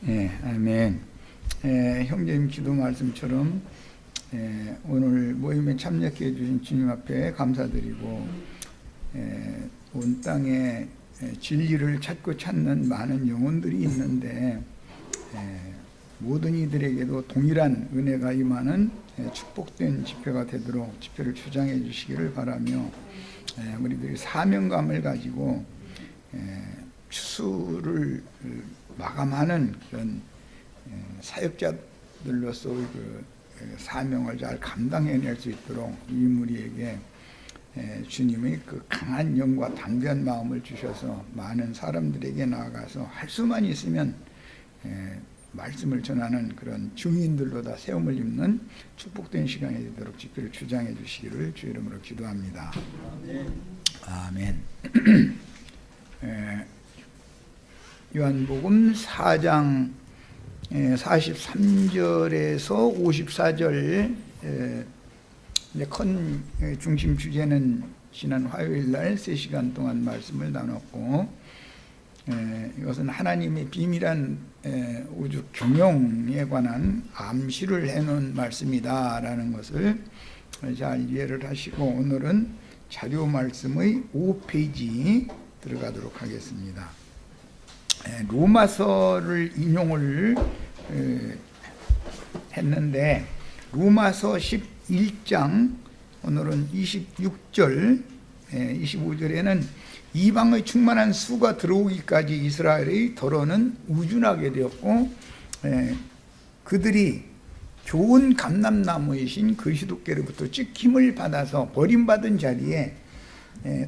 아멘. 형제님 기도 말씀처럼 오늘 모임에 참여해 주신 주님 앞에 감사드리고 온 땅에 진리를 찾는 많은 영혼들이 있는데 모든 이들에게도 동일한 은혜가 임하는 축복된 집회가 되도록 집회를 주장해 주시기를 바라며 우리들이 사명감을 가지고 추수를 마감하는 그런 사역자들로서 그 사명을 잘 감당해낼 수 있도록 이 무리에게 주님의 그 강한 영과 당대한 마음을 주셔서 많은 사람들에게 나아가서 할 수만 있으면 말씀을 전하는 그런 증인들로 다 세움을 입는 축복된 시간이 되도록 집회를 주장해 주시기를 주 이름으로 기도합니다. 아멘. 요한복음 4장 43절에서 54절 큰 중심 주제는 지난 화요일 날 3시간 동안 말씀을 나눴고 이것은 하나님의 비밀한 우주 경영에 관한 암시를 해놓은 말씀이다 라는 것을 잘 이해를 하시고 오늘은 자료 말씀의 5페이지 들어가도록 하겠습니다. 로마서를 인용을 했는데 로마서 11장 오늘은 26절 25절에는 이방의 충만한 수가 들어오기까지 이스라엘의 더러는 우준하게 되었고 그들이 좋은 감람나무이신 그리스도께로부터 찍힘을 받아서 버림받은 자리에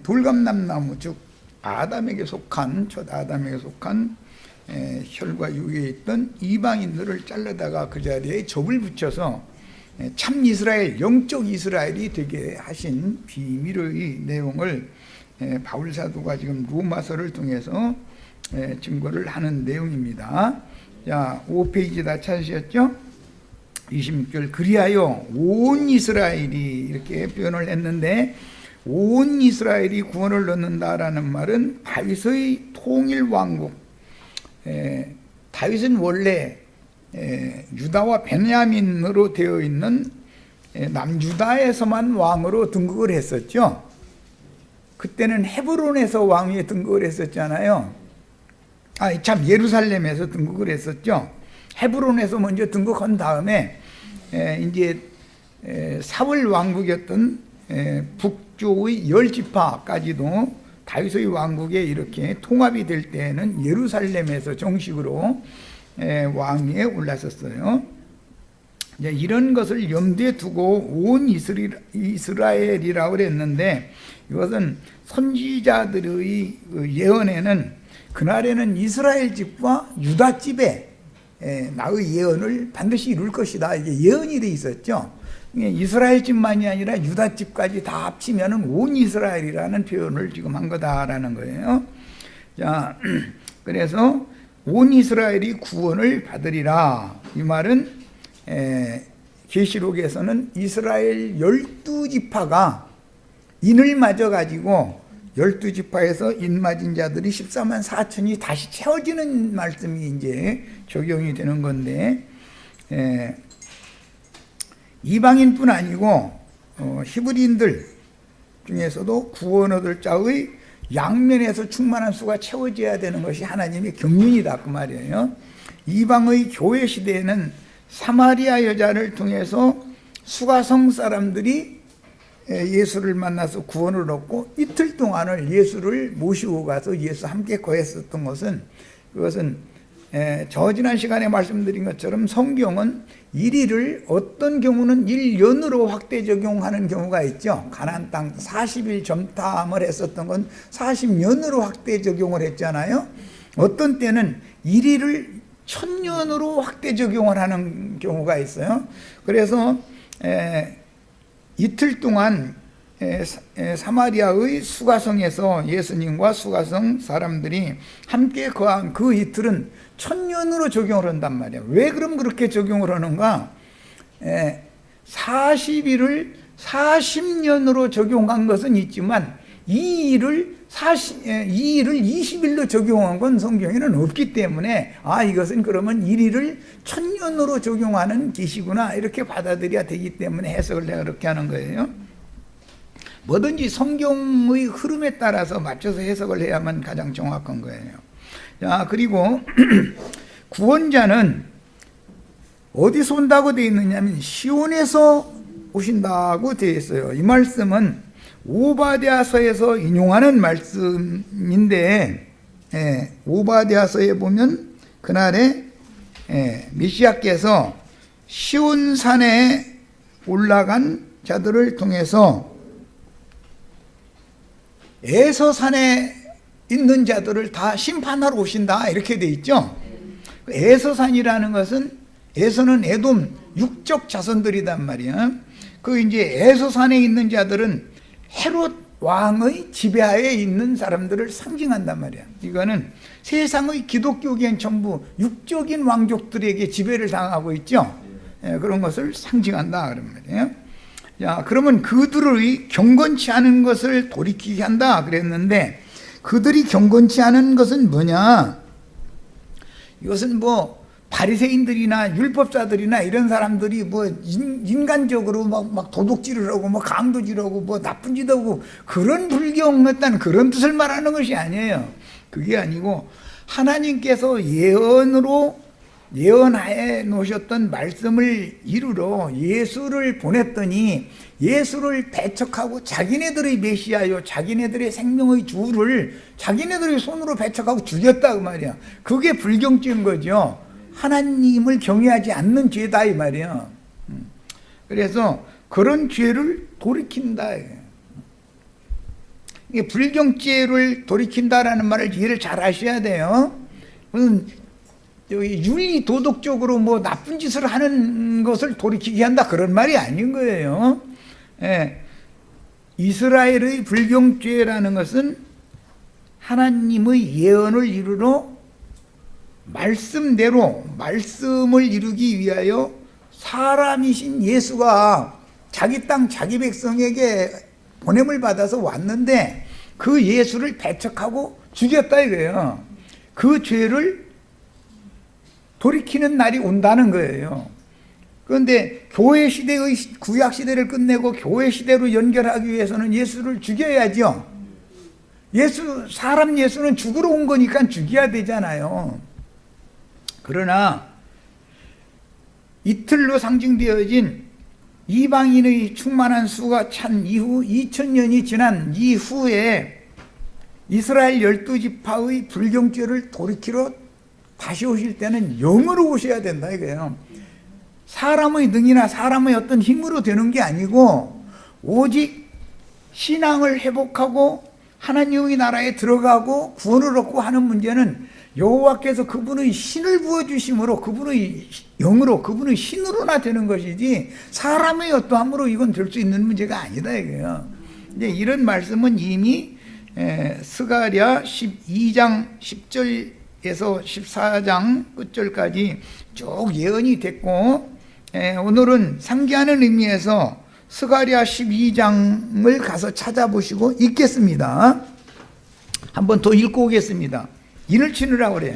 돌감람나무 즉 아담에게 속한 첫 아담에게 속한 혈과 육에 있던 이방인들을 잘라다가 그 자리에 접을 붙여서 참 이스라엘, 영적 이스라엘이 되게 하신 비밀의 내용을 바울 사도가 지금 로마서를 통해서 증거를 하는 내용입니다. 자, 5페이지 다 찾으셨죠? 26절 그리하여 온 이스라엘이 이렇게 표현을 했는데 온 이스라엘이 구원을 얻는다라는 말은 다윗의 통일 왕국 다윗은 원래 유다와 베냐민으로 되어 있는 남유다에서만 왕으로 등극을 했었죠. 그때는 헤브론에서 왕위에 등극을 했었잖아요. 예루살렘에서 등극을 했었죠. 헤브론에서 먼저 등극한 다음에 이제 사울 왕국이었던 북쪽의 10지파까지도 다윗의 왕국에 이렇게 통합이 될 때에는 예루살렘에서 정식으로 왕위에 올랐었어요. 이런 것을 염두에 두고 온 이스라엘이라고 그랬는데 이것은 선지자들의 예언에는 그날에는 이스라엘 집과 유다 집에 나의 예언을 반드시 이룰 것이다 이게 예언이 돼 있었죠. 이스라엘 집만이 아니라 유다 집까지 다 합치면은 온 이스라엘이라는 표현을 지금 한 거다라는 거예요. 자, 그래서 온 이스라엘이 구원을 받으리라. 이 말은 계시록에서는 이스라엘 12지파가 인을 맞아 가지고 12지파에서 인 맞은 자들이 14만 4천이 다시 채워지는 말씀이 이제 적용이 되는 건데 이방인뿐 아니고 히브리인들 중에서도 구원 얻을 자의 양면에서 충만한 수가 채워져야 되는 것이 하나님의 경륜이다 그 말이에요. 이방의 교회 시대에는 사마리아 여자를 통해서 수가성 사람들이 예수를 만나서 구원을 얻고 이틀 동안을 예수를 모시고 가서 예수 함께 거했었던 것은 그것은 저 지난 시간에 말씀드린 것처럼 성경은 일일을 어떤 경우는 1년으로 확대 적용하는 경우가 있죠. 가나안 땅 40일 점탐을 했었던 건 40년으로 확대 적용을 했잖아요. 어떤 때는 일일을 1000년으로 확대 적용을 하는 경우가 있어요. 그래서 이틀 동안 사마리아의 수가성에서 예수님과 수가성 사람들이 함께 거한 그 이틀은 1000년으로 적용을 한단 말이야. 왜 그럼 그렇게 적용을 하는가? 40일을 40년으로 적용한 것은 있지만 이 일을 이 일을 20일로 적용한 건 성경에는 없기 때문에 이것은 그러면 1일을 1000년으로 적용하는 계시구나 이렇게 받아들여야 되기 때문에 해석을 내가 그렇게 하는 거예요. 뭐든지 성경의 흐름에 따라서 맞춰서 해석을 해야만 가장 정확한 거예요. 자, 그리고 구원자는 어디서 온다고 되어 있느냐면 시온에서 오신다고 되어 있어요. 이 말씀은 오바댜서에서 인용하는 말씀인데, 오바댜서에 보면 그날에 메시아께서 시온산에 올라간 자들을 통해서 에서산에 있는 자들을 다 심판하러 오신다 이렇게 돼 있죠. 에서산이라는 것은 에서는 에돔 육적 자손들이단 말이야. 이제 에서산에 있는 자들은 헤롯 왕의 지배하에 있는 사람들을 상징한단 말이야. 이거는 세상의 기독교계는 전부 육적인 왕족들에게 지배를 당하고 있죠. 그런 것을 상징한다 그런 말이에요. 자, 그러면 그들의 경건치 않은 것을 돌이키게 한다 그랬는데, 그들이 경건치 않은 것은 뭐냐? 이것은 바리새인들이나 율법자들이나 이런 사람들이 인간적으로 막 도둑질을 하고 강도질하고 나쁜 짓 하고 그런 불경했다는 그런 뜻을 말하는 것이 아니에요. 그게 아니고 하나님께서 예언하에 놓으셨던 말씀을 이루러 예수를 보냈더니 예수를 배척하고 자기네들의 메시아요, 자기네들의 생명의 주를 자기네들의 손으로 배척하고 죽였다 그 말이야. 그게 불경죄인 거죠. 하나님을 경외하지 않는 죄다 이 말이야. 그래서 그런 죄를 돌이킨다. 이게 불경죄를 돌이킨다라는 말을 이해를 잘 하셔야 돼요. 무슨 윤리 도덕적으로 나쁜 짓을 하는 것을 돌이키게 한다 그런 말이 아닌 거예요. 이스라엘의 불경죄라는 것은 하나님의 예언을 이루러 말씀대로 말씀을 이루기 위하여 사람이신 예수가 자기 땅 자기 백성에게 보냄을 받아서 왔는데 그 예수를 배척하고 죽였다 이거예요. 그 죄를 돌이키는 날이 온다는 거예요. 그런데 교회 시대의 구약 시대를 끝내고 교회 시대로 연결하기 위해서는 예수를 죽여야죠. 사람 예수는 죽으러 온 거니까 죽여야 되잖아요. 그러나 이틀로 상징되어진 이방인의 충만한 수가 찬 이후 2000년이 지난 이후에 이스라엘 12지파의 불경죄를 돌이키러 다시 오실 때는 영으로 오셔야 된다 이거예요. 사람의 능이나 사람의 어떤 힘으로 되는 게 아니고 오직 신앙을 회복하고 하나님의 나라에 들어가고 구원을 얻고 하는 문제는 여호와께서 그분의 신을 부어주심으로 그분의 영으로 그분의 신으로나 되는 것이지 사람의 어떠함으로 이건 될 수 있는 문제가 아니다 이거예요. 이제 이런 말씀은 이미 스가랴 12장 10절에서 14장 끝절까지 쭉 예언이 됐고, 오늘은 상기하는 의미에서 스가랴 12장을 가서 찾아보시고 읽겠습니다. 한번 더 읽고 오겠습니다. 인을 치느라고 그래요.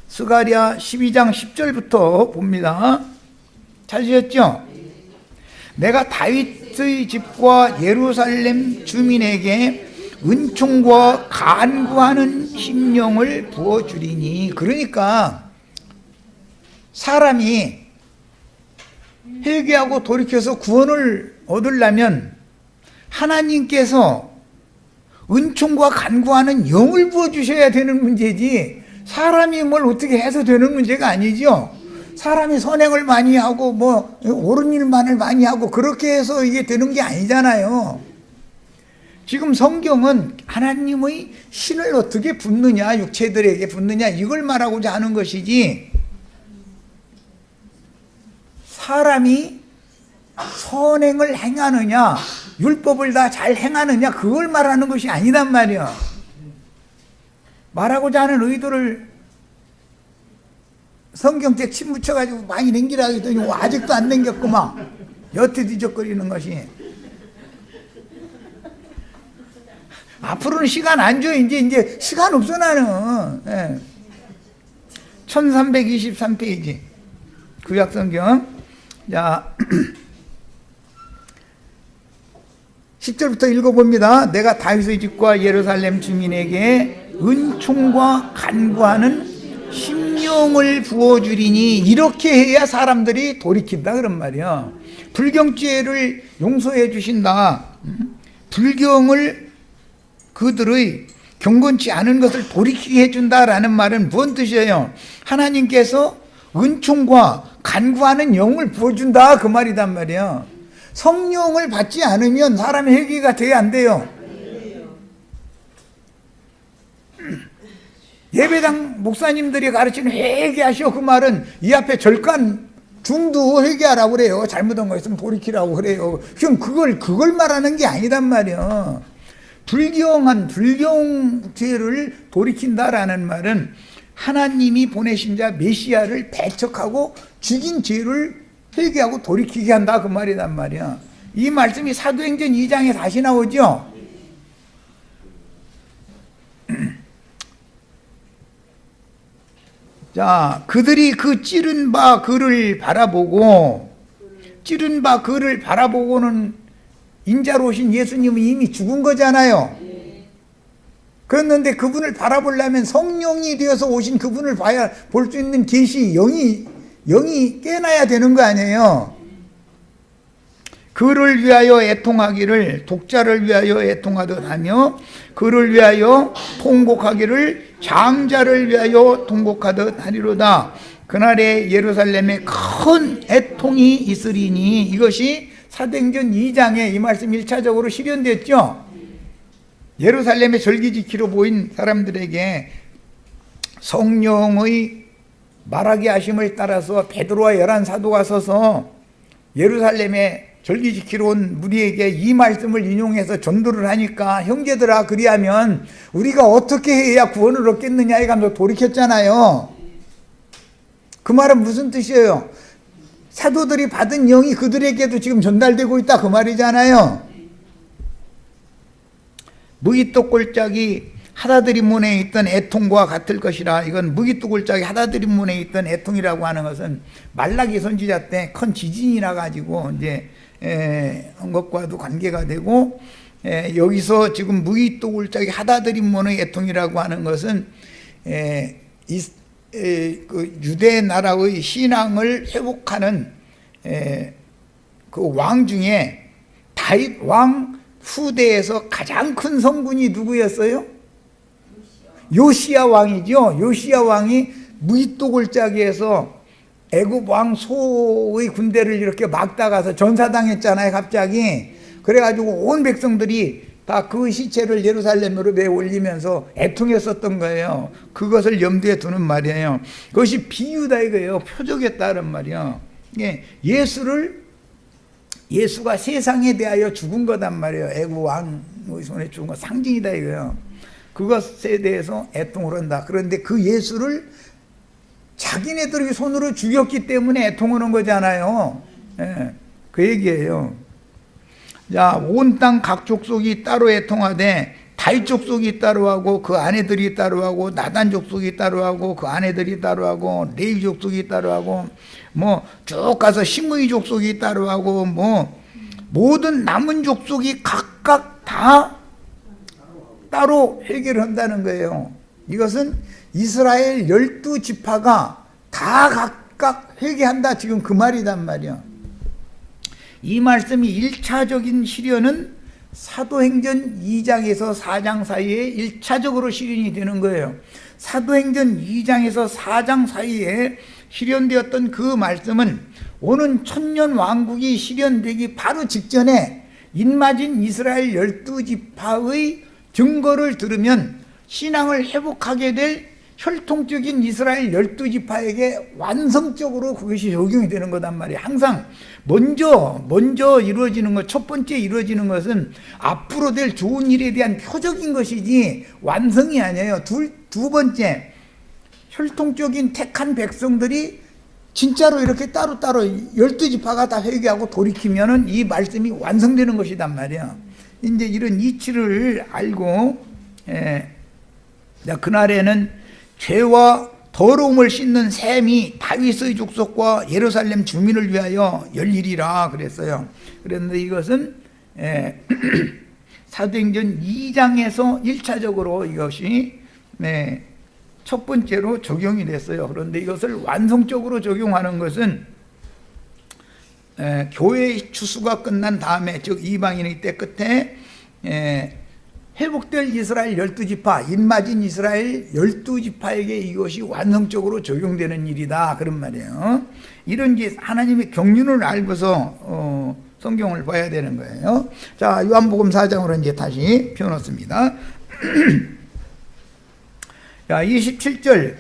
스가랴 12장 10절부터 봅니다. 찾으셨죠? 내가 다윗의 집과 예루살렘 주민에게 은총과 간구하는 심령을 부어주리니. 그러니까 사람이 회개하고 돌이켜서 구원을 얻으려면 하나님께서 은총과 간구하는 영을 부어주셔야 되는 문제지 사람이 뭘 어떻게 해서 되는 문제가 아니죠. 사람이 선행을 많이 하고 옳은 일만을 많이 하고 그렇게 해서 이게 되는 게 아니잖아요. 지금 성경은 하나님의 신을 어떻게 붓느냐, 육체들에게 붓느냐 이걸 말하고자 하는 것이지 사람이 선행을 행하느냐 율법을 다 잘 행하느냐 그걸 말하는 것이 아니단 말이야. 말하고자 하는 의도를 성경책 침 묻혀가지고 많이 남기라 했더니 아직도 안 남겼구만. 여태 뒤적거리는 것이. 앞으로는 시간 안 줘. 이제 시간 없어 나는. 예. 1323페이지 구약성경. 자 10절부터 읽어봅니다. 내가 다윗의 집과 예루살렘 주민에게 은총과 간구하는 심령을 부어주리니 이렇게 해야 사람들이 돌이킨다 그런 말이야. 불경죄를 용서해 주신다. 불경을 그들의 경건치 않은 것을 돌이키게 해준다라는 말은 무슨 뜻이에요? 하나님께서 은총과 간구하는 영을 부어준다 그 말이단 말이야. 성령을 받지 않으면 사람의 회개가 돼야 안 돼요. 예배당 목사님들이 가르치는 회개하시오 그 말은 이 앞에 절간 중도 회개하라고 그래요. 잘못한 거 있으면 돌이키라고 그래요. 그럼 그걸 말하는 게 아니단 말이야. 불경죄를 돌이킨다라는 말은 하나님이 보내신 자 메시아를 배척하고 죽인 죄를 회개하고 돌이키게 한다 그 말이란 말이야. 이 말씀이 사도행전 2장에 다시 나오죠. 자, 그들이 그 찌른 바 그를 바라보고는 인자로 오신 예수님은 이미 죽은 거잖아요. 그랬는데 그분을 바라보려면 성령이 되어서 오신 그분을 볼 수 있는 계시 영이 깨나야 되는 거 아니에요. 그를 위하여 애통하기를 독자를 위하여 애통하듯 하며 그를 위하여 통곡하기를 장자를 위하여 통곡하듯 하리로다. 그날에 예루살렘에 큰 애통이 있으리니 이것이 사도행전 2장에 이 말씀 1차적으로 실현됐죠. 예루살렘에 절기 지키러 모인 사람들에게 성령의 말하게 하심을 따라서 베드로와 11사도가 서서 예루살렘에 절기 지키러 온 무리에게 이 말씀을 인용해서 전도를 하니까 형제들아 그리하면 우리가 어떻게 해야 구원을 얻겠느냐 해가면서 돌이켰잖아요. 그 말은 무슨 뜻이에요? 사도들이 받은 영이 그들에게도 지금 전달되고 있다 그 말이잖아요. 무기토 골짜기 하다드림문에 있던 애통과 같을 것이라. 이건 무기토 골짜기 하다드림문에 있던 애통이라고 하는 것은 말라기 선지자 때 큰 지진이 나가지고 이제 한 것과도 관계가 되고, 여기서 지금 무기토 골짜기 하다드림문의 애통이라고 하는 것은 그 유대 나라의 신앙을 회복하는 그 왕 중에 다윗 왕 후대에서 가장 큰 성군이 누구였어요? 요시야 왕이죠. 요시야 왕이 무기토 골짜기에서 애굽 왕 소의 군대를 이렇게 막다가서 전사당했잖아요. 갑자기. 그래가지고 온 백성들이 다 그 시체를 예루살렘으로 매 올리면서 애통했었던 거예요. 그것을 염두에 두는 말이에요. 그것이 비유다 이거예요. 표적했다는 말이에요. 예수가 세상에 대하여 죽은 거단 말이에요. 애굽 왕의 손에 죽은 거 상징이다 이거예요. 그것에 대해서 애통을 한다. 그런데 그 예수를 자기네들이 손으로 죽였기 때문에 애통을 한 거잖아요. 그 얘기예요. 자, 온 땅 각 족속이 따로 애통하되 다윗 족속이 따로 하고 그 아내들이 따로 하고 나단 족속이 따로 하고 그 아내들이 따로 하고 레위 족속이 따로 하고 뭐 쭉 가서 시므이 족속이 따로 하고 뭐 모든 남은 족속이 각각 다 따로 회개를 한다는 거예요. 이것은 이스라엘 12지파가 다 각각 회개한다 지금 그 말이단 말이야. 이 말씀이 1차적인 실현은 사도행전 2장에서 4장 사이에 1차적으로 실현이 되는 거예요. 사도행전 2장에서 4장 사이에 실현되었던 그 말씀은 오는 천년 왕국이 실현되기 바로 직전에 인마진 이스라엘 12지파의 증거를 들으면 신앙을 회복하게 될 혈통적인 이스라엘 12지파에게 완성적으로 그것이 적용이 되는 거단 말이에요. 항상 먼저 이루어지는 것, 첫 번째 이루어지는 것은 앞으로 될 좋은 일에 대한 표적인 것이지 완성이 아니에요. 두 번째, 혈통적인 택한 백성들이 진짜로 이렇게 따로따로 12지파가 다 회개하고 돌이키면은 이 말씀이 완성되는 것이단 말이에요. 이제 이런 이치를 알고, 그날에는 죄와 더러움을 씻는 셈이 다윗의 족속과 예루살렘 주민을 위하여 열리리라 그랬어요. 그런데 이것은 사도행전 2장에서 1차적으로 이것이 첫 번째로 적용이 됐어요. 그런데 이것을 완성적으로 적용하는 것은 교회의 추수가 끝난 다음에, 즉 이방인의 때 끝에 회복될 이스라엘 12지파, 입맞은 이스라엘 12지파에게 이것이 완성적으로 적용되는 일이다, 그런 말이에요. 이런 하나님의 경륜을 알고서 성경을 봐야 되는 거예요. 자, 요한복음 4장으로 이제 다시 펴놓습니다. 자, 27절.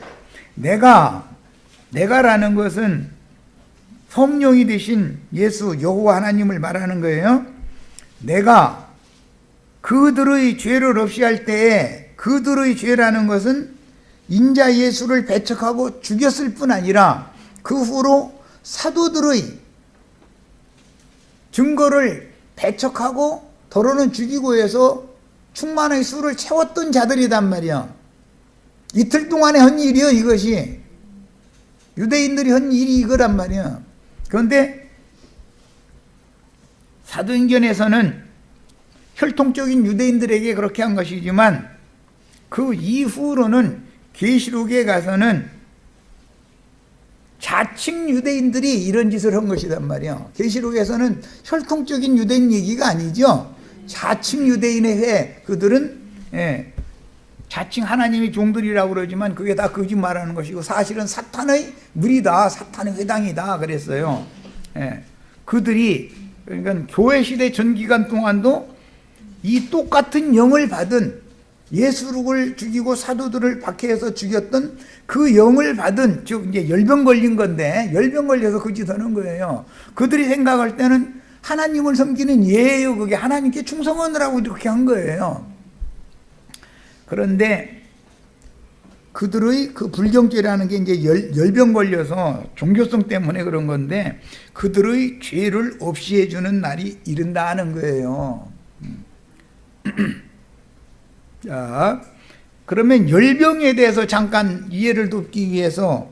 내가라는 것은 성령이 되신 예수 여호와 하나님을 말하는 거예요. 내가 그들의 죄를 없이 할 때에, 그들의 죄라는 것은 인자 예수를 배척하고 죽였을 뿐 아니라 그 후로 사도들의 증거를 배척하고 더러는 죽이고 해서 충만의 수를 채웠던 자들이단 말이야. 이틀 동안에 한 일이요, 이것이. 유대인들이 한 일이 이거란 말이야. 그런데 사도행전에서는 혈통적인 유대인들에게 그렇게 한 것이지만, 그 이후로는 계시록에 가서는 자칭 유대인들이 이런 짓을 한 것이란 말이에요. 계시록에서는 혈통적인 유대인 얘기가 아니죠. 자칭 유대인의 회, 그들은 자칭 하나님의 종들이라고 그러지만 그게 다 거짓말하는 것이고 사실은 사탄의 무리다, 사탄의 회당이다 그랬어요. 그들이, 그러니까 교회 시대 전 기간 동안도 이 똑같은 영을 받은, 예수를 죽이고 사도들을 박해해서 죽였던 그 영을 받은, 즉 이제 열병 걸린 건데, 열병 걸려서 그 짓 하는 거예요. 그들이 생각할 때는 하나님을 섬기는 예예요. 그게 하나님께 충성하느라고 이렇게 한 거예요. 그런데 그들의 그 불경죄라는 게 이제 열병 걸려서 종교성 때문에 그런 건데, 그들의 죄를 없이 해주는 날이 이른다는 거예요. 자, 그러면 열병에 대해서 잠깐 이해를 돕기 위해서,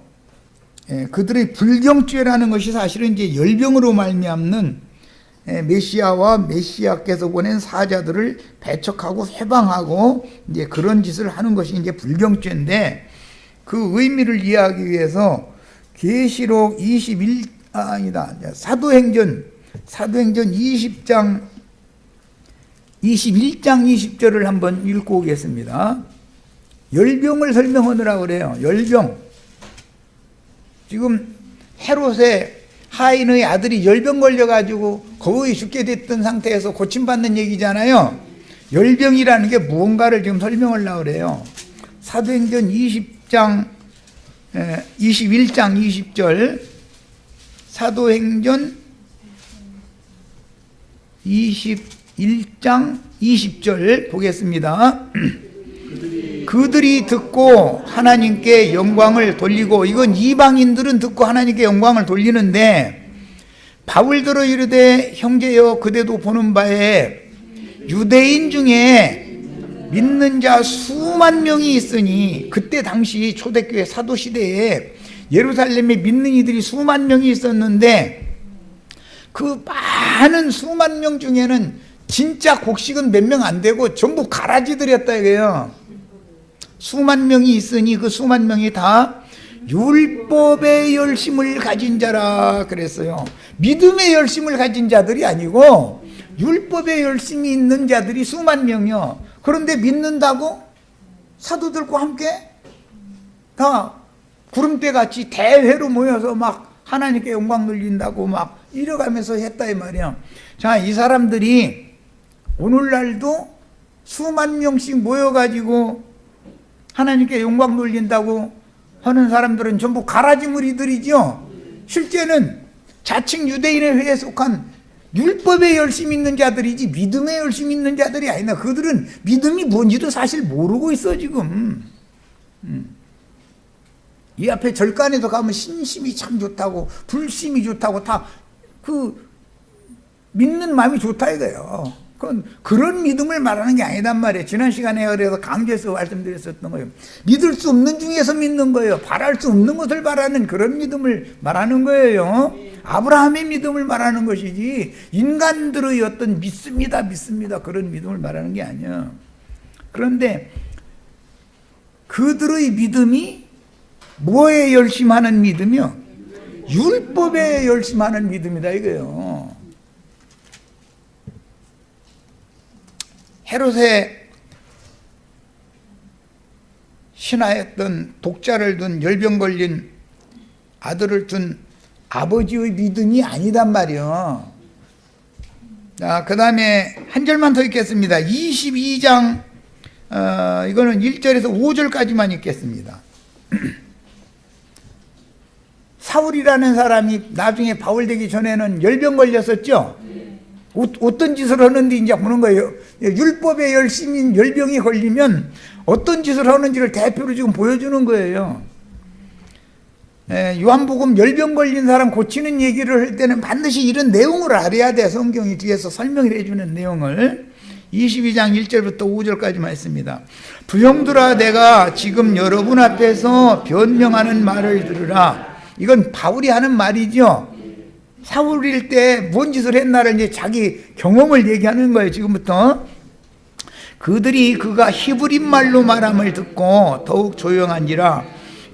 그들의 불경죄라는 것이 사실은 이제 열병으로 말미암는 메시아와 메시아께서 보낸 사자들을 배척하고 회방하고 이제 그런 짓을 하는 것이 이제 불경죄인데, 그 의미를 이해하기 위해서 계시록 사도행전 20장 21장 20절을 한번 읽고 오겠습니다. 열병을 설명하느라고 그래요. 열병. 지금 헤롯의 하인의 아들이 열병 걸려가지고 거의 죽게 됐던 상태에서 고침받는 얘기잖아요. 열병이라는 게 무언가를 지금 설명하려고 그래요. 사도행전 21장 20절, 사도행전 21장 20절 보겠습니다. 그들이 듣고 하나님께 영광을 돌리고, 이건 이방인들은 듣고 하나님께 영광을 돌리는데, 바울들어 이르되 형제여 그대도 보는 바에 유대인 중에 믿는 자 수만 명이 있으니, 그때 당시 초대교회 사도시대에 예루살렘에 믿는 이들이 수만 명이 있었는데, 그 많은 수만 명 중에는 진짜 곡식은 몇 명 안 되고 전부 가라지들이었다 이거예요. 수만 명이 있으니 그 수만 명이 다 율법의 열심을 가진 자라 그랬어요. 믿음의 열심을 가진 자들이 아니고 율법의 열심이 있는 자들이 수만 명이요. 그런데 믿는다고 사도들과 함께 다 구름대 같이 대회로 모여서 막 하나님께 영광 돌린다고 막 이뤄가면서 했다 이 말이야. 자, 이 사람들이 오늘날도 수만 명씩 모여가지고 하나님께 영광 돌린다고 하는 사람들은 전부 가라지 무리들이죠. 실제는 자칭 유대인의 회에 속한 율법에 열심히 있는 자들이지 믿음에 열심히 있는 자들이 아니다. 그들은 믿음이 뭔지도 사실 모르고 있어 지금. 이 앞에 절간에도 가면 신심이 참 좋다고 불심이 좋다고 다 그 믿는 마음이 좋다 이거예요. 그런 믿음을 말하는 게 아니단 말이에요. 지난 시간에 그래서 강조해서 말씀드렸었던 거예요. 믿을 수 없는 중에서 믿는 거예요. 바랄 수 없는 것을 바라는 그런 믿음을 말하는 거예요. 아브라함의 믿음을 말하는 것이지 인간들의 어떤 믿습니다 그런 믿음을 말하는 게 아니야. 그런데 그들의 믿음이 뭐에 열심하는 믿음이요? 율법에 열심하는 믿음이다 이거예요. 헤롯의 신하였던 독자를 둔 열병 걸린 아들을 둔 아버지의 믿음이 아니단 말이요. 자, 그 다음에 한 절만 더 읽겠습니다. 22장 이거는 1절에서 5절까지만 읽겠습니다. 사울이라는 사람이 나중에 바울 되기 전에는 열병 걸렸었죠. 어떤 짓을 하는지 이제 보는 거예요. 율법에 열심히 열병이 걸리면 어떤 짓을 하는지를 대표로 지금 보여주는 거예요. 요한복음 열병 걸린 사람 고치는 얘기를 할 때는 반드시 이런 내용을 알아야 돼. 성경이 뒤에서 설명을 해주는 내용을. 22장 1절부터 5절까지만 했습니다. 부형들아, 내가 지금 여러분 앞에서 변명하는 말을 들으라. 이건 바울이 하는 말이죠. 사울일 때 뭔 짓을 했나를 이제 자기 경험을 얘기하는 거예요. 지금부터. 그들이 그가 히브리 말로 말함을 듣고 더욱 조용한지라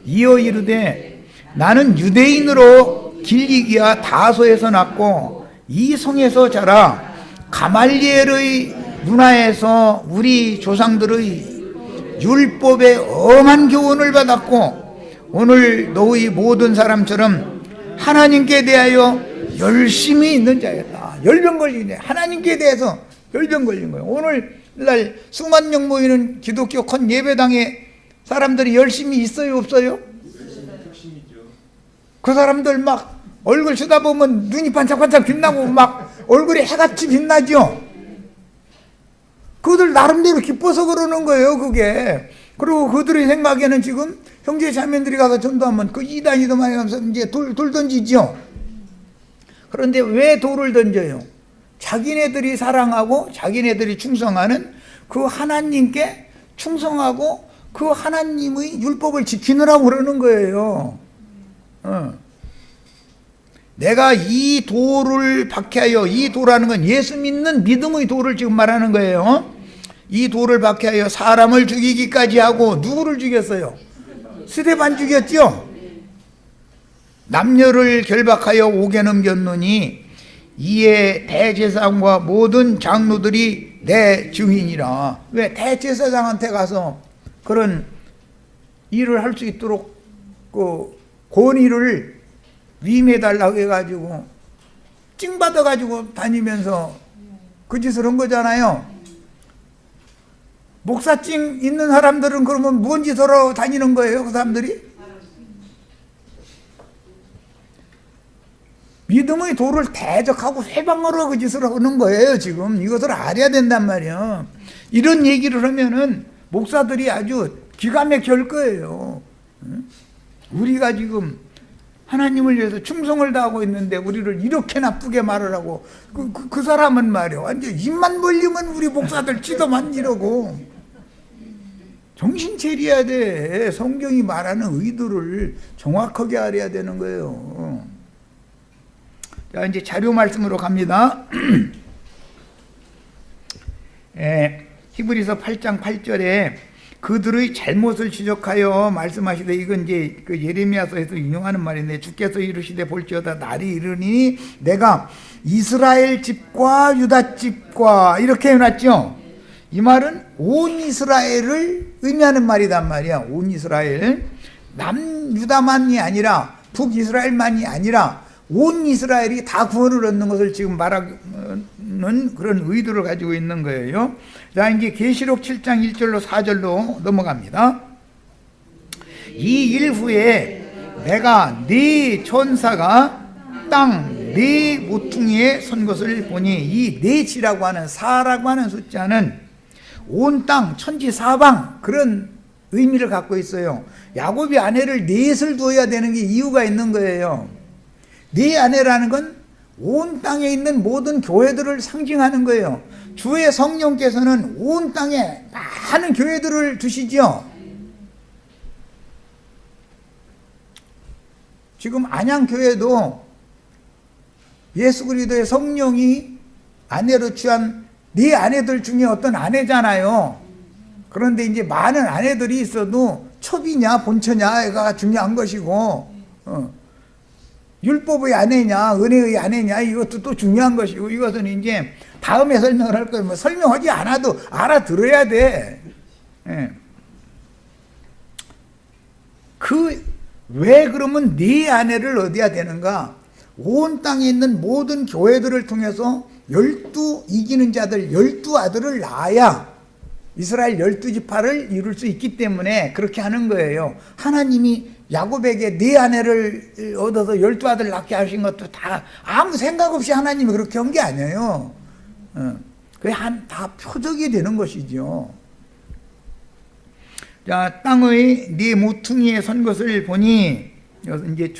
이어 이르되 나는 유대인으로 길리기아 다소에서 났고 이 성에서 자라 가말리엘의 문화에서 우리 조상들의 율법에 엄한 교훈을 받았고 오늘 너희 모든 사람처럼 하나님께 대하여 열심히 있는 자였다. 열병 걸리네. 하나님께 대해서 열병 걸린 거예요. 오늘날 수만 명 모이는 기독교 큰 예배당에 사람들이 열심히 있어요, 없어요? 그 사람들 막 얼굴 쳐다보면 눈이 반짝반짝 빛나고 막 얼굴이 해같이 빛나죠. 그들 나름대로 기뻐서 그러는 거예요, 그게. 그리고 그들의 생각에는 지금 형제 자매들이 가서 전도하면 그 이단이도만 하면서 이제 돌 던지죠. 그런데 왜 돌을 던져요? 자기네들이 사랑하고 자기네들이 충성하는 그 하나님께 충성하고 그 하나님의 율법을 지키느라고 그러는 거예요. 내가 이 돌을 박해하여, 이 돌하는 건 예수 믿는 믿음의 돌을 지금 말하는 거예요. 이 돌을 박해하여 사람을 죽이기까지 하고 누구를 죽였어요? 스데반 죽였죠. 남녀를 결박하여 옥에 넘겼느니 이에 대제사장과 모든 장로들이 내 증인이라. 왜? 대제사장한테 가서 그런 일을 할 수 있도록 그 권위를 위임해달라고 해가지고 찡받아가지고 다니면서 그 짓을 한 거잖아요. 목사증 있는 사람들은 그러면 뭔 짓을 하러 다니는 거예요, 그 사람들이? 믿음의 도를 대적하고 회방으로 그 짓을 하는 거예요, 지금. 이것을 알아야 된단 말이에요. 이런 얘기를 하면은 목사들이 아주 기가 막힐 거예요. 우리가 지금 하나님을 위해서 충성을 다하고 있는데 우리를 이렇게 나쁘게 말을 하고 그 사람은 말이야 완전 입만 벌리면 우리 목사들 지도만 이러고. 정신 차려야 돼. 성경이 말하는 의도를 정확하게 알아야 되는 거예요. 자, 이제 자료 말씀으로 갑니다. 히브리서 8장 8절에 그들의 잘못을 지적하여 말씀하시되, 이건 이제 그 예레미야서에서 인용하는 말인데, 주께서 이르시되 볼지어다 날이 이르니 내가 이스라엘 집과 유다 집과 이렇게 해놨죠. 이 말은 온 이스라엘을 의미하는 말이단 말이야. 온 이스라엘, 남유다만이 아니라 북이스라엘만이 아니라 온 이스라엘이 다 구원을 얻는 것을 지금 말하는 그런 의도를 가지고 있는 거예요. 자, 이제 계시록 7장 1절로 4절로 넘어갑니다. 이 일 후에 내가 네 천사가 땅 네 모퉁이에 선 것을 보니, 이 네치라고 하는 사라고 하는 숫자는 온 땅 천지 사방 그런 의미를 갖고 있어요. 야곱이 아내를 넷을 두어야 되는 게 이유가 있는 거예요. 네 아내라는 건 온 땅에 있는 모든 교회들을 상징하는 거예요. 주의 성령께서는 온 땅에 많은 교회들을 두시죠. 지금 안양교회도 예수 그리스도의 성령이 아내로 취한 네 아내들 중에 어떤 아내잖아요. 그런데 이제 많은 아내들이 있어도 첩이냐 본처냐가 중요한 것이고, 율법의 아내냐 은혜의 아내냐 이것도 또 중요한 것이고, 이것은 이제 다음에 설명을 할 거예요. 뭐 설명하지 않아도 알아들어야 돼. 예. 왜 그러면 네 아내를 얻어야 되는가? 온 땅에 있는 모든 교회들을 통해서 12 이기는 자들 12아들을 낳아야 이스라엘 12지파를 이룰 수 있기 때문에 그렇게 하는 거예요. 하나님이 야곱에게 네 아내를 얻어서 12아들 낳게 하신 것도 다 아무 생각 없이 하나님이 그렇게 한 게 아니에요. 그게 다 표적이 되는 것이죠. 자, 땅의 네 모퉁이에 선 것을 보니, 이제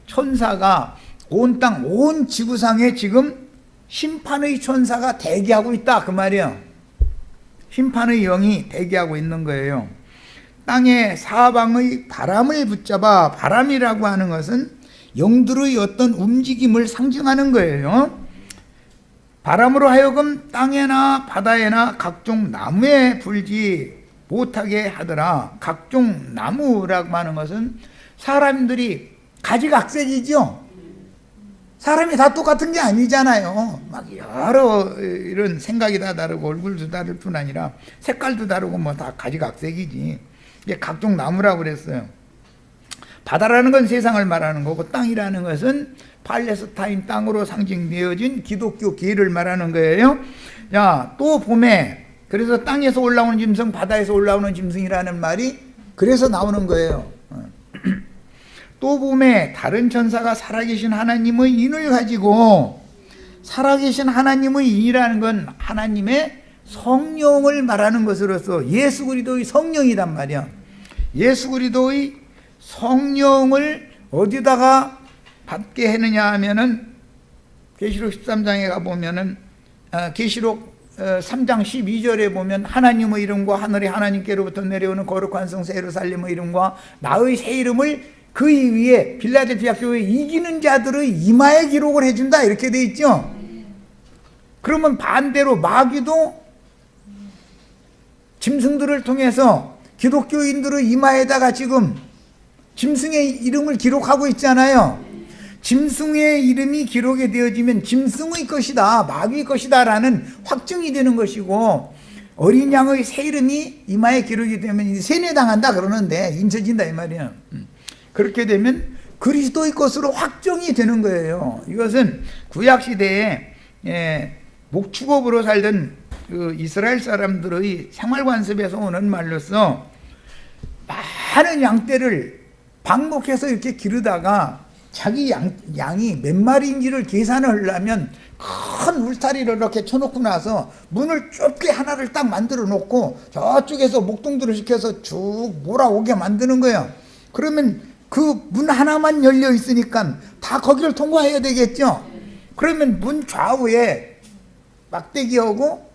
천사가 온 땅, 온 지구상에 지금 심판의 천사가 대기하고 있다 그 말이에요. 심판의 영이 대기하고 있는 거예요. 땅의 사방의 바람을 붙잡아, 바람이라고 하는 것은 영들의 어떤 움직임을 상징하는 거예요. 바람으로 하여금 땅에나 바다에나 각종 나무에 불지 못하게 하더라. 각종 나무라고 하는 것은 사람들이 가지각색이죠. 사람이 다 똑같은 게 아니잖아요. 막 여러 이런 생각이 다 다르고 얼굴도 다를 뿐 아니라 색깔도 다르고 뭐 다 가지각색이지. 이게 각종 나무라고 그랬어요. 바다라는 건 세상을 말하는 거고, 땅이라는 것은 팔레스타인 땅으로 상징되어진 기독교계를 말하는 거예요. 자, 또 봄에, 그래서 땅에서 올라오는 짐승, 바다에서 올라오는 짐승이라는 말이 그래서 나오는 거예요. 또 봄에 다른 천사가 살아계신 하나님의 인을 가지고, 살아계신 하나님의 인이라는 건 하나님의 성령을 말하는 것으로서 예수 그리스도의 성령이란 말이야. 예수 그리스도의 성령을 어디다가 받게 했느냐 하면은 계시록 13장에 가보면은 계시록 3장 12절에 보면 하나님의 이름과 하늘의 하나님께로부터 내려오는 거룩한 성 예루살렘의 이름과 나의 새 이름을 그 위에 빌라델피아 교회 이기는 자들의 이마에 기록을 해준다 이렇게 돼 있죠. 그러면 반대로 마귀도 짐승들을 통해서 기독교인들의 이마에다가 지금 짐승의 이름을 기록하고 있잖아요. 짐승의 이름이 기록이 되어지면 짐승의 것이다, 마귀의 것이다 라는 확증이 되는 것이고, 어린 양의 새 이름이 이마에 기록이 되면 세뇌당한다 그러는데 인쳐진다 이 말이에요. 그렇게 되면 그리스도의 것으로 확정이 되는 거예요. 이것은 구약시대에 목축업으로 살던 그 이스라엘 사람들의 생활관습에서 오는 말로서 많은 양떼를 방목해서 이렇게 기르다가 자기 양이 몇 마리인지를 계산을 하려면 큰 울타리를 이렇게 쳐놓고 나서 문을 좁게 하나를 딱 만들어 놓고 저쪽에서 목동들을 시켜서 쭉 몰아오게 만드는 거예요. 그러면 그 문 하나만 열려 있으니까 다 거기를 통과해야 되겠죠. 그러면 문 좌우에 막대기하고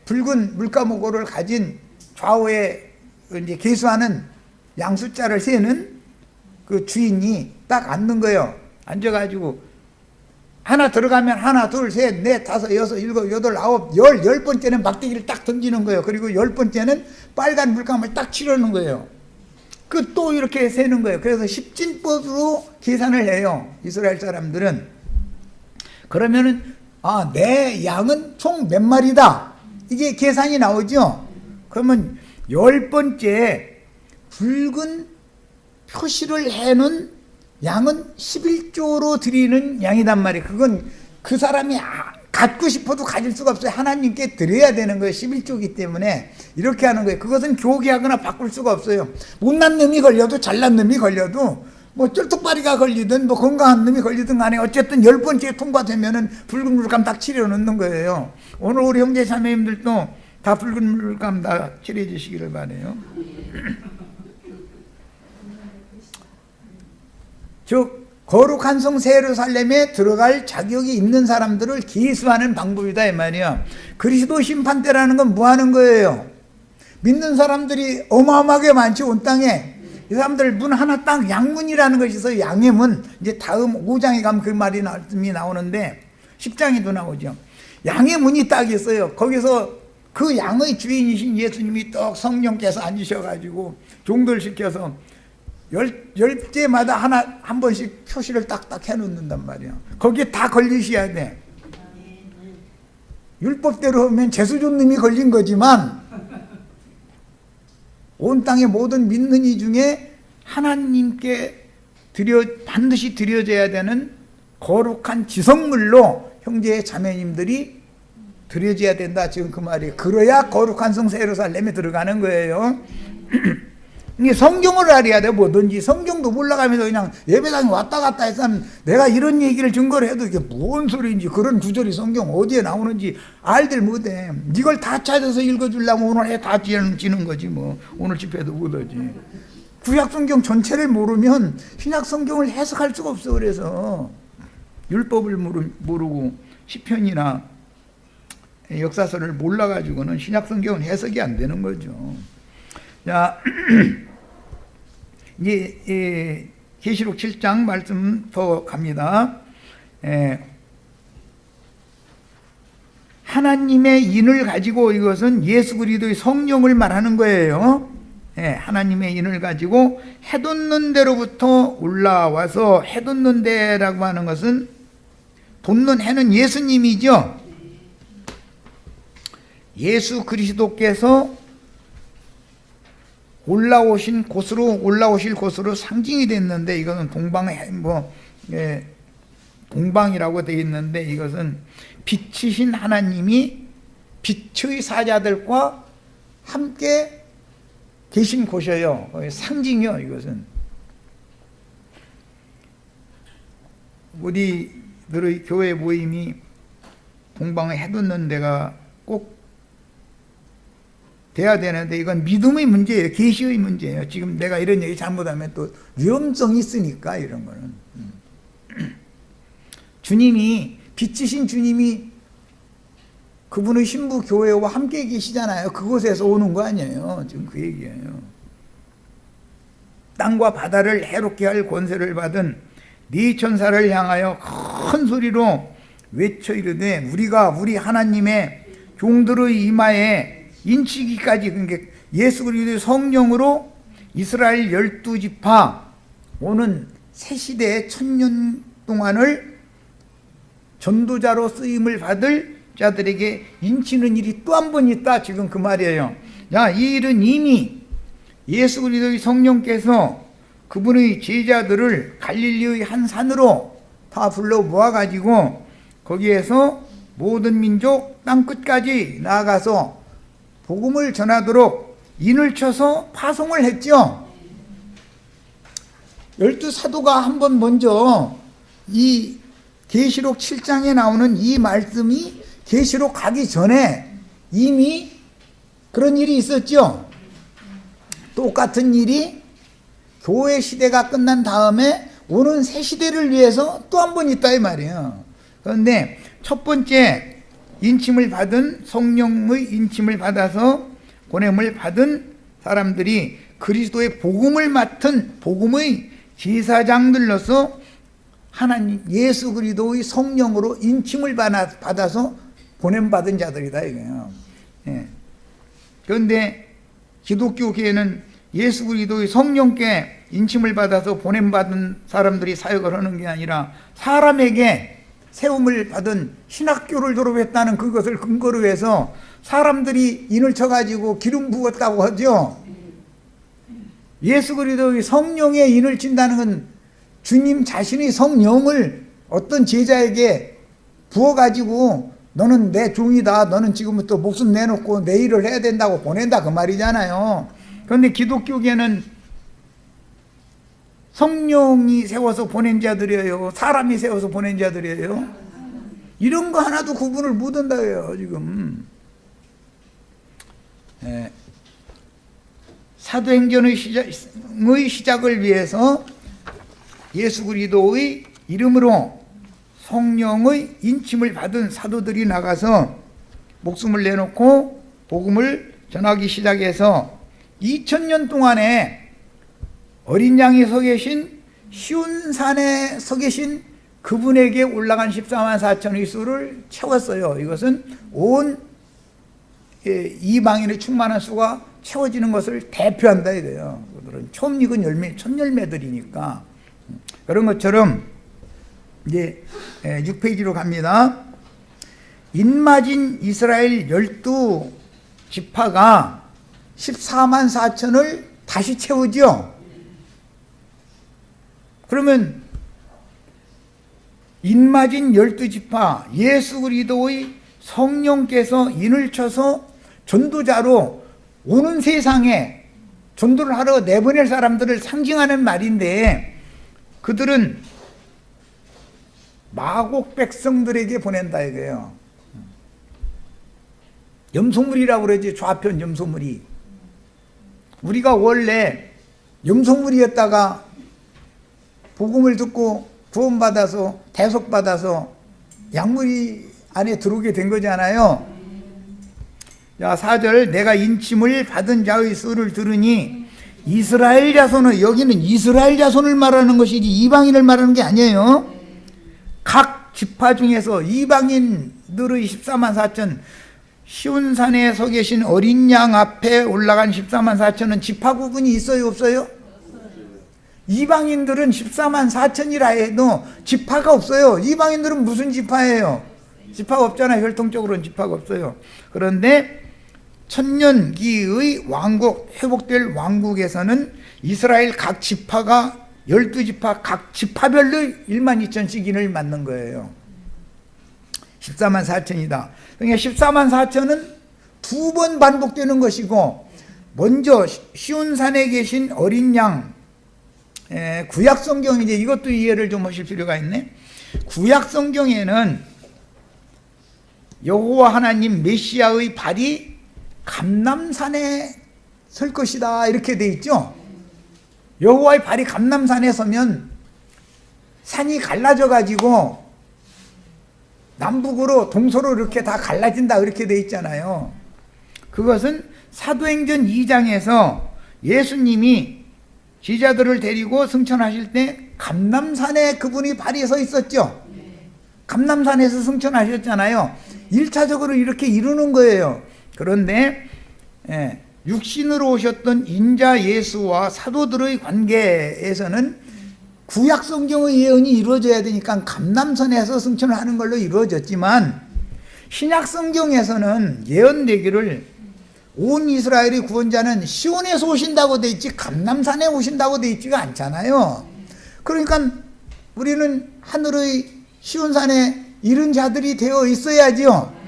붉은 물가목어를 가진 좌우에 이제 계수하는 양 숫자를 세는 그 주인이 딱 앉는 거예요. 앉아가지고 하나 들어가면 하나, 둘, 셋, 넷, 다섯, 여섯, 일곱, 여덟, 아홉, 열 번째는 막대기를 딱 던지는 거예요. 그리고 10번째는 빨간 물감을 딱 칠하는 거예요. 그 또 이렇게 세는 거예요. 그래서 십진법으로 계산을 해요. 이스라엘 사람들은. 그러면은 내 양은 총 몇 마리다. 이게 계산이 나오죠. 그러면 10번째 붉은 표시를 해놓은 양은 11조로 드리는 양이단 말이에요. 그건 그 사람이 갖고 싶어도 가질 수가 없어요. 하나님께 드려야 되는 거예요. 11조이기 때문에 이렇게 하는 거예요. 그것은 교개하거나 바꿀 수가 없어요. 못난 놈이 걸려도 잘난 놈이 걸려도 뭐 쩔뚝바리가 걸리든 뭐 건강한 놈이 걸리든 간에 어쨌든 10번째 통과되면은 붉은 물감 딱 칠해 놓는 거예요. 오늘 우리 형제 자매님들도 다 붉은 물감 다 칠해 주시기를 바라요. 즉 거룩한 성 새 예루살렘에 들어갈 자격이 있는 사람들을 기수하는 방법이다 이 말이야. 그리스도 심판 때라는 건 뭐 하는 거예요? 믿는 사람들이 어마어마하게 많지 온 땅에. 이 사람들 문 하나 딱 양문이라는 것이 있어요. 양의 문. 이제 다음 5장에 가면 그 말씀이 나오는데 10장에도 나오죠. 양의 문이 딱 있어요. 거기서 그 양의 주인이신 예수님이 떡 성령께서 앉으셔가지고 종들 시켜서 열째마다 한 번씩 표시를 딱딱 해놓는단 말이야. 거기에 다 걸리셔야 돼. 율법대로 하면 재수존 놈이 걸린 거지만 온 땅의 모든 믿는 이 중에 하나님께 반드시 드려져야 되는 거룩한 지성물로 형제 자매님들이 드려져야 된다. 지금 그 말이에요. 그래야 거룩한 성 새 예루살렘에 들어가는 거예요. 이게 성경을 알아야 돼. 뭐든지 성경도 몰라가면서 그냥 예배당에 왔다 갔다 했으면 내가 이런 얘기를 증거를 해도 이게 뭔 소리인지 그런 구절이 성경 어디에 나오는지 알들 못해. 이걸 다 찾아서 읽어주려면 오늘 해 다 지는 거지 뭐. 오늘 집회도 못하지. 구약 성경 전체를 모르면 신약 성경을 해석할 수가 없어. 그래서 율법을 모르고 시편이나 역사서를 몰라가지고는 신약 성경은 해석이 안 되는 거죠. 자, 이제 계시록 7장 말씀 더 갑니다. 하나님의 인을 가지고 이것은 예수 그리스도의 성령을 말하는 거예요. 하나님의 인을 가지고 해돋는 데로부터 올라와서 해돋는 데라고 하는 것은 돋는 해는 예수님이죠. 예수 그리스도께서 올라오실 곳으로 상징이 됐는데 이것은 동방이라고 되어 있는데 이것은 빛이신 하나님이 빛의 사자들과 함께 계신 곳이에요. 상징이요. 이것은 우리들의 교회 모임이 동방에 해돋는 데가 꼭 돼야 되는데 이건 믿음의 문제예요. 계시의 문제예요. 지금 내가 이런 얘기 잘못하면 또 위험성이 있으니까 이런 거는. 주님이 빛이신 주님이 그분의 신부 교회와 함께 계시잖아요. 그곳에서 오는 거 아니에요. 지금 그 얘기예요. 땅과 바다를 해롭게 할 권세를 받은 네 천사를 향하여 큰 소리로 외쳐 이르되 우리가 우리 하나님의 종들의 이마에 인치기까지, 그러니까 예수 그리스도의 성령으로 이스라엘 12지파 오는 새 시대의 1000년 동안을 전도자로 쓰임을 받을 자들에게 인치는 일이 또 한 번 있다. 지금 그 말이에요. 야, 이 일은 이미 예수 그리스도의 성령께서 그분의 제자들을 갈릴리의 한 산으로 다 불러 모아가지고 거기에서 모든 민족 땅 끝까지 나아가서 복음을 전하도록 인을 쳐서 파송을 했죠. 12사도가 한번 먼저 이 계시록 7장에 나오는 이 말씀이 계시록 가기 전에 이미 그런 일이 있었죠. 똑같은 일이 교회 시대가 끝난 다음에 오는 새 시대를 위해서 또 한 번 있다 이 말이에요. 그런데 첫 번째 인침을 받은 성령의 인침을 받아서 보냄을 받은 사람들이 그리스도의 복음을 맡은 복음의 제사장들로서 하나님 예수 그리스도의 성령으로 인침을 받아서 보냄받은 자들이다 이거예요. 그런데 기독교계에는 예수 그리스도의 성령께 인침을 받아서 보냄받은 사람들이 사역을 하는 게 아니라 사람에게 세움을 받은 신학교를 졸업했다는 그것을 근거로 해서 사람들이 인을 쳐가지고 기름 부었다고 하죠. 예수 그리스도의 성령의 인을 친다는 건 주님 자신의 성령을 어떤 제자에게 부어가지고 너는 내 종이다. 너는 지금부터 목숨 내놓고 내 일을 해야 된다고 보낸다. 그 말이잖아요. 그런데 기독교계는 성령이 세워서 보낸 자들이에요. 사람이 세워서 보낸 자들이에요. 이런 거 하나도 구분을 못한다고요. 지금 사도행전의 시작을 위해서 예수 그리스도의 이름으로 성령의 인침을 받은 사도들이 나가서 목숨을 내놓고 복음을 전하기 시작해서 2000년 동안에 어린 양이 서 계신 시온산에 서 계신 그분에게 올라간 14만 4천의 수를 채웠어요. 이것은 온 이방인의 충만한 수가 채워지는 것을 대표한다 이거예요. 그들은 처음 익은 열매, 첫 열매들이니까. 그런 것처럼 이제 6페이지로 갑니다. 인마진 이스라엘 12지파가 14만 4천을 다시 채우죠. 그러면 인마진 12지파 예수 그리스도의 성령께서 인을 쳐서 전도자로 오는 세상에 전도를 하러 내보낼 사람들을 상징하는 말인데, 그들은 마곡 백성들에게 보낸다 이거예요. 염소물이라고 그러지, 좌편 염소물이. 우리가 원래 염소물이었다가 복음을 듣고 구원받아서 대속받아서 양물이 안에 들어오게 된 거잖아요. 자, 4절, 내가 인침을 받은 자의 수를 들으니 이스라엘 자손은, 여기는 이스라엘 자손을 말하는 것이지 이방인을 말하는 게 아니에요. 각 지파 중에서 이방인들의 14만 4천, 시온산에 서 계신 어린 양 앞에 올라간 14만 4천은 지파 구분이 있어요, 없어요? 이방인들은 14만 4천이라 해도 지파가 없어요. 이방인들은 무슨 지파예요? 지파가 없잖아요. 혈통적으로는 지파가 없어요. 그런데 천년기의 왕국, 회복될 왕국에서는 이스라엘 각 지파가 12지파 각 지파별로 1만 2천씩 인을 맞는 거예요. 14만 4천이다. 그러니까 14만 4천은 두 번 반복되는 것이고, 먼저 시온산에 계신 어린 양, 구약 성경, 이제 이것도 이해를 좀 하실 필요가 있네. 구약 성경에는 여호와 하나님 메시아의 발이 감람산에 설 것이다 이렇게 돼 있죠. 여호와의 발이 감람산에 서면 산이 갈라져 가지고 남북으로 동서로 이렇게 다 갈라진다 이렇게 돼 있잖아요. 그것은 사도행전 2장에서 예수님이 제자들을 데리고 승천하실 때 감람산에 그분이 발이 서 있었죠. 감람산에서 승천하셨잖아요. 1차적으로 이렇게 이루는 거예요. 그런데 육신으로 오셨던 인자 예수와 사도들의 관계에서는 구약 성경의 예언이 이루어져야 되니까 감람산에서 승천을 하는 걸로 이루어졌지만, 신약 성경에서는 예언되기를 온 이스라엘의 구원자는 시온에서 오신다고 돼 있지 감람산에 오신다고 돼 있지가 않잖아요. 그러니까 우리는 하늘의 시온산에 이른 자들이 되어 있어야지요.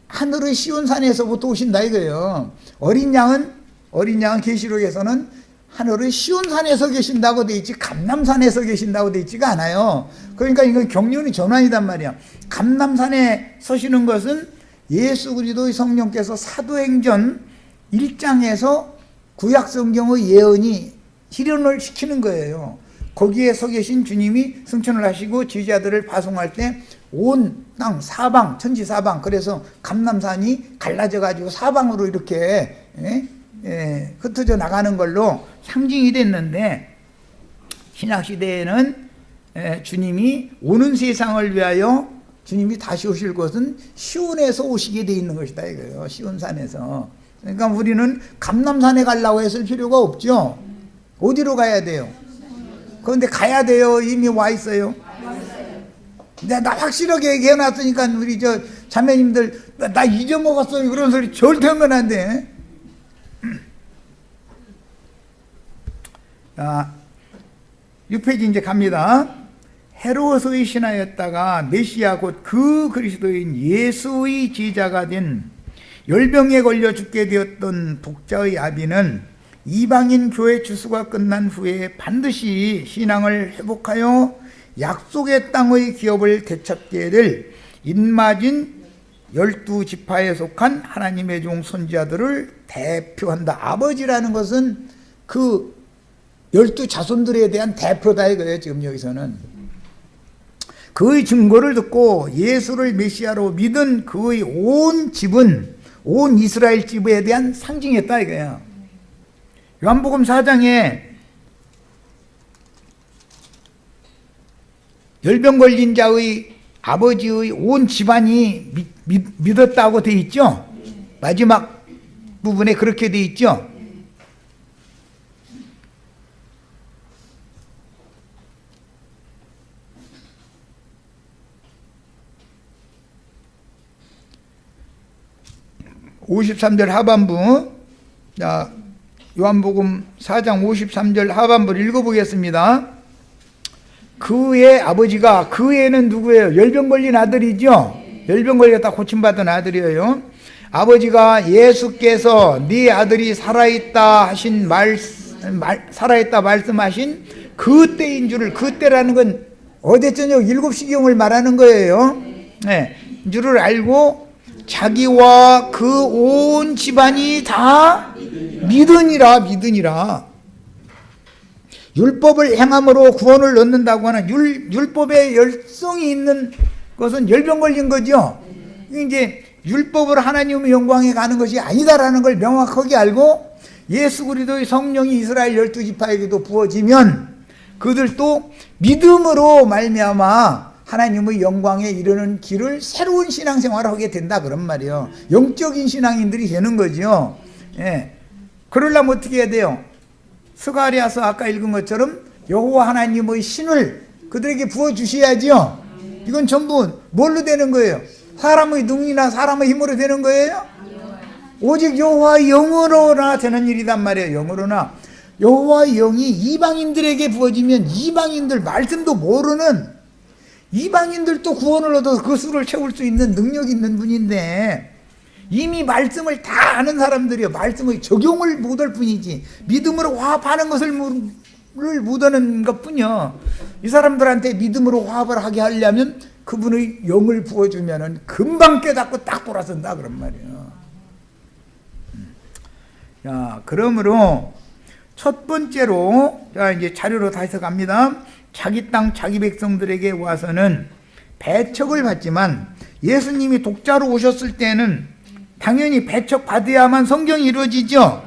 하늘의 시온산에서부터 오신다 이거예요. 어린 양은 계시록에서는 하늘의 시온산에서 계신다고 돼 있지 감람산에서 계신다고 돼 있지가 않아요. 그러니까 이건 경륜의 전환이단 말이야. 감람산에 서시는 것은 예수 그리스도의 성령께서 사도행전 1장에서 구약 성경의 예언이 실현을 시키는 거예요. 거기에 서 계신 주님이 승천을 하시고 제자들을 파송할 때 온 땅 사방, 천지 사방, 그래서 감람산이 갈라져 가지고 사방으로 이렇게 흩어져 나가는 걸로 상징이 됐는데, 신약시대에는 주님이 오는 세상을 위하여 주님이 다시 오실 것은 시온에서 오시게 돼 있는 것이다 이거예요. 시온산에서. 그러니까 우리는 감람산에 가려고 했을 필요가 없죠. 어디로 가야 돼요? 그런데 가야 돼요? 이미 와 있어요? 나 확실하게 얘기해 놨으니까 우리 저 자매님들 나 잊어먹었어요 그런 소리 절대 하면 안 돼. 자, 6페이지 이제 갑니다. 헤롯의 신하였다가 메시아 곧 그 그리스도인 예수의 제자가 된 열병에 걸려 죽게 되었던 독자의 아비는 이방인 교회 추수가 끝난 후에 반드시 신앙을 회복하여 약속의 땅의 기업을 되찾게 될 인마진 12지파에 속한 하나님의 종 선지자들을 대표한다. 아버지라는 것은 그 12 자손들에 대한 대표다 이거예요. 지금 여기서는 그의 증거를 듣고 예수를 메시아로 믿은 그의 온 집은 온 이스라엘 집에 대한 상징이었다 이거예요. 요한복음 4장에 열병 걸린 자의 아버지의 온 집안이 믿었다고 돼 있죠. 마지막 부분에 그렇게 돼 있죠. (53절) 하반부. 자, 요한복음 4장 53절 하반부를 읽어보겠습니다. 그의 아버지가, 그 애는 누구예요? 열병 걸린 아들이죠. 열병 걸렸다 고침받은 아들이에요. 아버지가 예수께서 네 아들이 살아있다 말씀하신 그때인 줄을, 그때라는 건 어제 저녁 7시경을 말하는 거예요. 네, 줄을 알고 자기와 그 온 집안이 다 믿으니라. 율법을 행함으로 구원을 얻는다고 하는 율법의 열성이 있는 것은 열병 걸린 거죠. 이제 율법으로 하나님의 영광에 가는 것이 아니다라는 걸 명확하게 알고 예수 그리스도의 성령이 이스라엘 12지파에게도 부어지면 그들도 믿음으로 말미암아 하나님의 영광에 이르는 길을 새로운 신앙생활을 하게 된다 그런 말이에요. 영적인 신앙인들이 되는 거죠. 예. 그러려면 어떻게 해야 돼요? 스가랴서 아까 읽은 것처럼 여호와 하나님의 신을 그들에게 부어주셔야죠. 이건 전부 뭘로 되는 거예요? 사람의 능이나 사람의 힘으로 되는 거예요? 오직 여호와의 영으로나 되는 일이란 말이에요. 영으로나. 여호와의 영이 이방인들에게 부어지면 이방인들, 말씀도 모르는 이방인들도 구원을 얻어서 그 수를 채울 수 있는 능력이 있는 분인데 이미 말씀을 다 아는 사람들이요. 말씀의 적용을 못할 뿐이지 믿음으로 화합하는 것을 못하는 것뿐이요. 이 사람들한테 믿음으로 화합을 하게 하려면 그분의 영을 부어주면은 금방 깨닫고 딱 돌아선다 그런 말이에요. 자, 그러므로 첫 번째로, 자, 이제 자료로 다시 갑니다. 자기 땅, 자기 백성들에게 와서는 배척을 받지만 예수님이 독자로 오셨을 때는 당연히 배척받아야만 성경이 이루어지죠.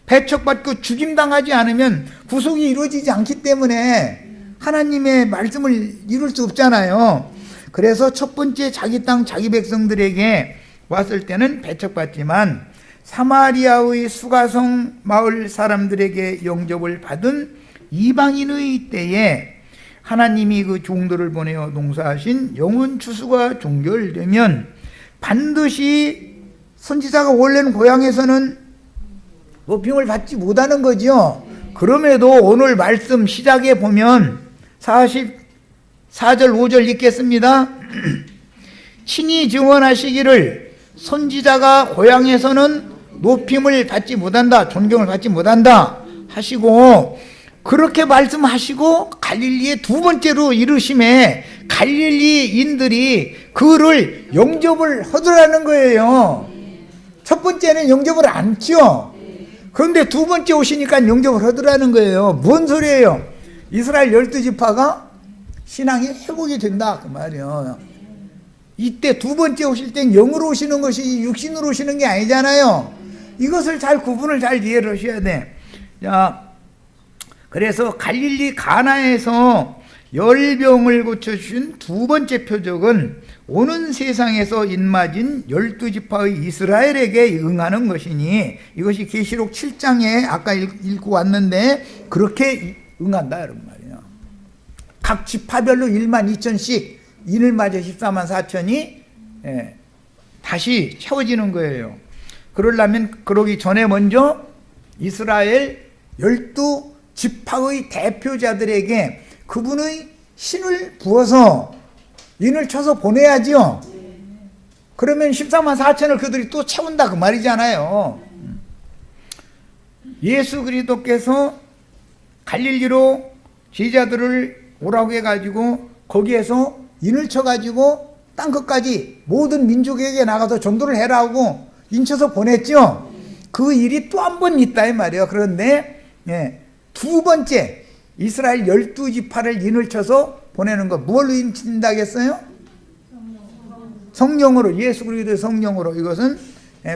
배척받고 죽임당하지 않으면 구속이 이루어지지 않기 때문에 하나님의 말씀을 이룰 수 없잖아요. 그래서 첫 번째 자기 땅, 자기 백성들에게 왔을 때는 배척받지만 사마리아의 수가성 마을 사람들에게 영접을 받은 이방인의 때에 하나님이 그 종들을 보내어 농사하신 영혼 추수가 종결되면 반드시 선지자가 원래는 고향에서는 높임을 받지 못하는 거죠. 그럼에도 오늘 말씀 시작에 보면 44절 5절 읽겠습니다. 친히 증언하시기를 선지자가 고향에서는 높임을 받지 못한다, 존경을 받지 못한다 하시고, 그렇게 말씀하시고 갈릴리에 두 번째로 이르심에 갈릴리인들이 그를 영접을 하더라는 거예요. 첫 번째는 영접을 안 했죠. 그런데 두 번째 오시니까 영접을 하더라는 거예요. 뭔 소리예요? 이스라엘 12지파가 신앙이 회복이 된다 그 말이에요. 이때 두 번째 오실 땐 영으로 오시는 것이 육신으로 오시는 게 아니잖아요. 이것을 잘 구분을 잘 이해를 하셔야 돼. 자, 그래서 갈릴리 가나에서 열병을 고쳐주신 두 번째 표적은 오는 세상에서 인맞은 12지파의 이스라엘에게 응하는 것이니, 이것이 계시록 7장에 아까 읽고 왔는데 그렇게 응한다 이런 말이에요. 각 지파별로 12,000씩 인을 맞아 14만 4천이 다시 채워지는 거예요. 그러려면 그러기 전에 먼저 이스라엘 12지파의 대표자들에게 그분의 신을 부어서 인을 쳐서 보내야죠. 그러면 14만 4천을 그들이 또 채운다 그 말이잖아요. 예수 그리스도께서 갈릴리로 제자들을 오라고 해가지고 거기에서 인을 쳐가지고 땅끝까지 모든 민족에게 나가서 전도를 해라고 인쳐서 보냈죠. 그 일이 또 한 번 있다 이 말이에요. 그런데 두 번째 이스라엘 12지파를 인을 쳐서 보내는 것. 뭘로 인친다겠어요? 성령으로. 예수 그리스도의 성령으로. 이것은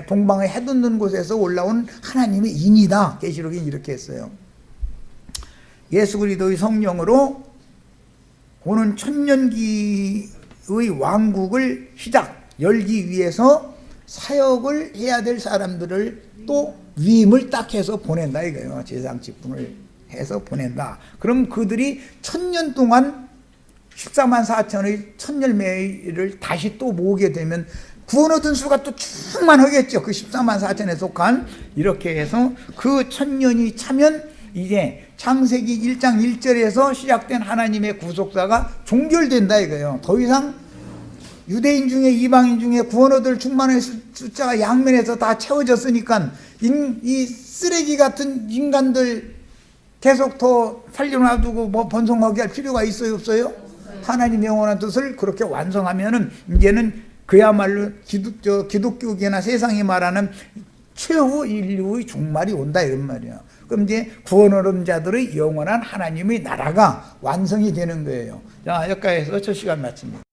동방의 해돋는 곳에서 올라온 하나님의 인이다. 계시록이 이렇게 했어요. 예수 그리스도의 성령으로 오는 천년기의 왕국을 열기 위해서 사역을 해야 될 사람들을 또 위임을 딱 해서 보낸다 이거예요. 제사장 직분을 해서 보낸다. 그럼 그들이 1000년 동안 14만 4천의 천열매를 다시 또 모으게 되면 구원 얻은 수가 또 충만하겠죠. 그 14만 4천에 속한. 이렇게 해서 그 1000년이 차면 이제 창세기 1장 1절에서 시작된 하나님의 구속사가 종결된다 이거예요. 더 이상 유대인 중에 이방인 중에 구원 얻을 충만한 숫자가 양면에서 다 채워졌으니까 이 쓰레기 같은 인간들 계속 더 살려놔두고 뭐 번성하게 할 필요가 있어요 없어요? 하나님의 영원한 뜻을 그렇게 완성하면은 이제는 그야말로 기독교계나 세상이 말하는 최후 인류의 종말이 온다 이런 말이야. 그럼 이제 구원 얻은 자들의 영원한 하나님의 나라가 완성이 되는 거예요. 자, 여기까지 해서 첫 시간 마칩니다.